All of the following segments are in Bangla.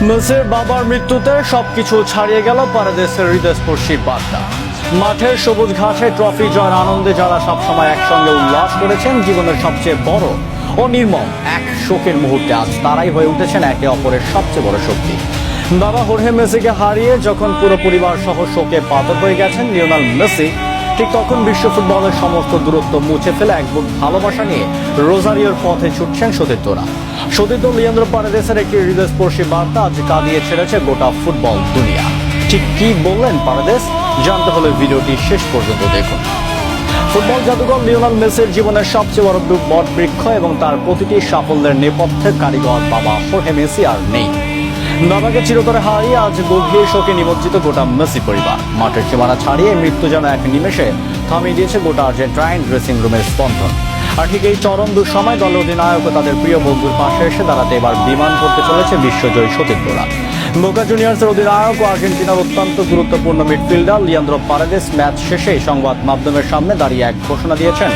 মেসির বাবার মৃত্যুতে সবকিছু ছাড়িয়ে গেল পারাদেসের হৃদয়স্পর্শী বার্তা। মাঠের সবুজ ঘাসে ট্রফি জয়ের আনন্দে যারা সবসময় একসঙ্গে উল্লাস করেছেন জীবনের সবচেয়ে বড় ও নির্মম এক শোকের মুহূর্তে আজ তারাই হয়ে উঠেছেন একে অপরের সবচেয়ে বড় শক্তি। বাবা হোর্হে মেসিকে হারিয়ে যখন পুরো পরিবার সহ শোকে পাথর হয়ে গেছেন লিওনেল মেসি, ঠিক তখন বিশ্ব ফুটবলের সমস্ত দূরত্ব মুছে ফেলে এক বুক ভালোবাসা নিয়ে রোজারিওর পথে ছুটছেন সতীর্থরা। সতীর্থ লিয়েন্দ্রো পারেদেসের একটি হৃদয়স্পর্শী বার্তা আজ কাঁদিয়ে ছেড়েছে গোটা ফুটবল দুনিয়া। ঠিক কি বললেন পারেদেস, জানতে হলে ভিডিওটি শেষ পর্যন্ত দেখুন। ফুটবল জাদুকর লিওনেল মেসির জীবনের সবচেয়ে বড় বটবৃক্ষ এবং তার প্রতিটি সাফল্যের নেপথ্যে কারিগর বাবা হোর্হে মেসি আর নেই। বাবাকে চিরতরে হারিয়ে আজ গভীর শোকে নিমজ্জিত গোটা মেসি পরিবার। মাঠের সীমানা ছাড়িয়ে মৃত্যু যেন এক নিমেষে থামিয়ে দিয়েছে গোটা আর্জেন্টাইন ড্রেসিং রুমের স্পন্দন। আর ঠিক এই চরম দুঃসময় দল অধিনায়ক ও তাদের প্রিয় বন্ধুর পাশে এসে দাঁড়াতে এবার বিমান করতে চলেছে বিশ্বজয়ী সতীর্থরা। বোকা জুনিয়র্সের অধিনায়ক ও আর্জেন্টিনার অত্যন্ত গুরুত্বপূর্ণ মিডফিল্ডার লিয়েন্দ্রো পারেদেস ম্যাচ শেষে সংবাদ মাধ্যমের সামনে দাঁড়িয়ে এক ঘোষণা দিয়েছেন,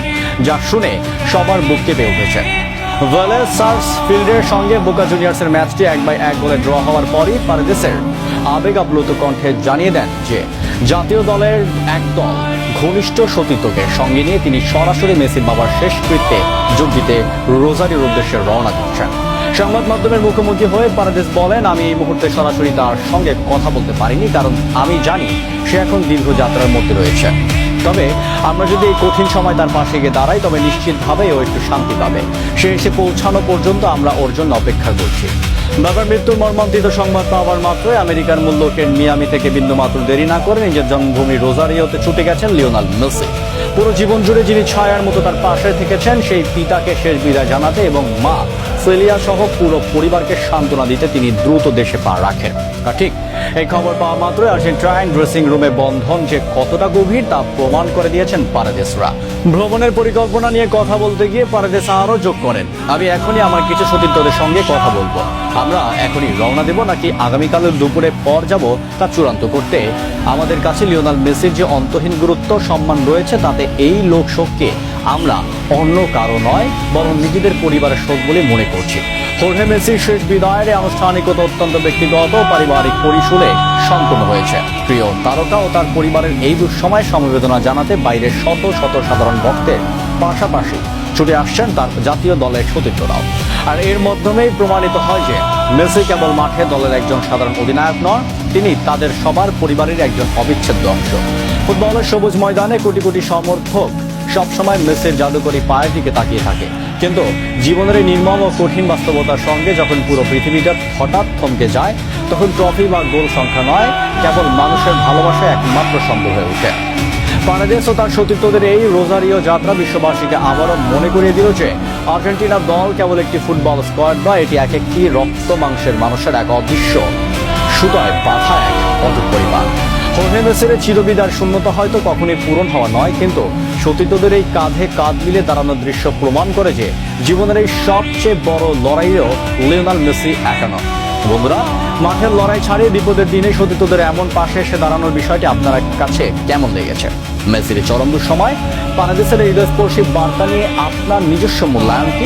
যা শুনে সবার বুক কেঁপে উঠেছে। ভ্যালেস সার্স ফিল্ডের সঙ্গে বোকা জুনিয়র্সের ম্যাচটি 1-1 গোলে ড্র হওয়ার পরই পারেদেসের আবেগ আপ্লুত কণ্ঠে জানিয়ে দেন যে জাতীয় দলের একদল ঘনিষ্ঠ সতীর্থকে সঙ্গে নিয়ে তিনি সরাসরি মেসির বাবার শেষকৃত্যে যোগ দিতে রোজারিওর উদ্দেশ্যে রওনা দিচ্ছেন। সংবাদ মাধ্যমের মুখোমুখি হয়ে পারেদেস বলেন, আমি এই মুহূর্তে সরাসরি তার সঙ্গে কথা বলতে পারিনি, কারণ আমি জানি সে এখন দীর্ঘ যাত্রার মধ্যে রয়েছে। তবে আমরা যদি এই কঠিন সময় তার পাশে গিয়ে দাঁড়াই, তবে নিশ্চিতভাবে ও একটু শান্তি পাবে। সে এসে পৌঁছানো পর্যন্ত আমরা ওর জন্য অপেক্ষা করছি। বাবার মৃত্যুর মর্মান্তিত সংবাদ পাওয়ার মাত্রই আমেরিকার মূল্যকের মিয়ামি থেকে বিন্দুমাত্র দেরি না করে নিজের জন্মভূমি রোজারিওতে ছুটে গেছেন লিওনেল মেসি। পুরো জীবন জুড়ে যিনি ছায়ার মতো তার পাশে থেকেছেন, সেই পিতাকে শেষ বিদায় জানাতে এবং মা সেলিয়া সহ পুরো পরিবারকে সান্ত্বনা দিতে তিনি দ্রুত দেশে পা রাখেন। আর ঠিক এই খবর পাওয়া মাত্রই আর্জেন্টাইন ড্রেসিং রুমে বন্ধন যে কতটা গভীর তা প্রমাণ করে দিয়েছেন পারেদেসরা। ভ্রমণের পরিকল্পনা নিয়ে কথা বলতে গিয়ে পারেদেস আরও যোগ করেন, আমি এখনই আমার কিছু সতীর্থদের সঙ্গে কথা বলবো। আমরা এখনই রওনা দেব নাকি আগামীকালের দুপুরে পর যাব তা চূড়ান্ত করতে আমাদের কাছে লিওনেল মেসির যে অন্তহীন গুরুত্ব সম্মান রয়েছে, তাতে এই লোক শোককে আমরা অন্য কারো নয় বরং নিজেদের পরিবারের শোক বলে মনে করছি। হোর্হে মেসির শেষ বিদায়ের আনুষ্ঠানিকতা অত্যন্ত ব্যক্তিগত পারিবারিক পরিসরে সম্পন্ন হয়েছে। প্রিয় তারকা ও তার পরিবারের এই দুঃসময় সমবেদনা জানাতে বাইরের শত শত সাধারণ ভক্তের পাশাপাশি ছুটে আসছেন তার জাতীয় দলের সতীর্থরাও। আর এর মাধ্যমেই প্রমাণিত হয় যে মেসি কেবল মাঠে দলের একজন সাধারণ অধিনায়ক নন, তিনি তাদের সবার পরিবারের একজন অবিচ্ছেদ্য অংশ। ফুটবলের সবুজ ময়দানে কোটি কোটি সমর্থক সবসময় মেসির জাদুকরী পায়ের দিকে তাকিয়ে থাকে, কিন্তু জীবনের এই নির্মম ও কঠিন বাস্তবতার সঙ্গে যখন পুরো পৃথিবীটা হঠাৎ থমকে যায়, তখন ট্রফি বা গোল সংখ্যা নয়, কেবল মানুষের ভালোবাসা একমাত্র সম্ভব হয়ে ওঠে। পারেদেস ও তার সতীর্থদের এই রোজারিও যাত্রা বিশ্ববাসীকে আবারও মনে করিয়ে দিল যে আর্জেন্টিনার দল কেবল একটি ফুটবল স্কোয়াড নয়, এটি এক একটি রক্ত মাংসের মানুষের এক অদৃশ্য সুতায় বাঁধা এক অটুট পরিবার। হোর্হে মেসির চিরবিদার শূন্যতা হয়তো কখনই পূরণ হওয়া নয়, কিন্তু সতীর্থদের এই কাঁধে কাঁধ মিলে দাঁড়ানোর দৃশ্য প্রমাণ করে যে জীবনের এই সবচেয়ে বড় লড়াইয়েও লিওনেল মেসি একা নয়। বন্ধুরা, মাঠের লড়াই ছাড়িয়ে বিপদের দিনে সতীর্থদের এমন পাশে এসে দাঁড়ানোর বিষয়টি আপনার কাছে কেমন লেগেছে? মেসির চরম দুঃসময় পারেদেসের হৃদয়স্পর্শী বার্তা নিয়ে আপনার নিজস্ব মূল্যায়ন কি?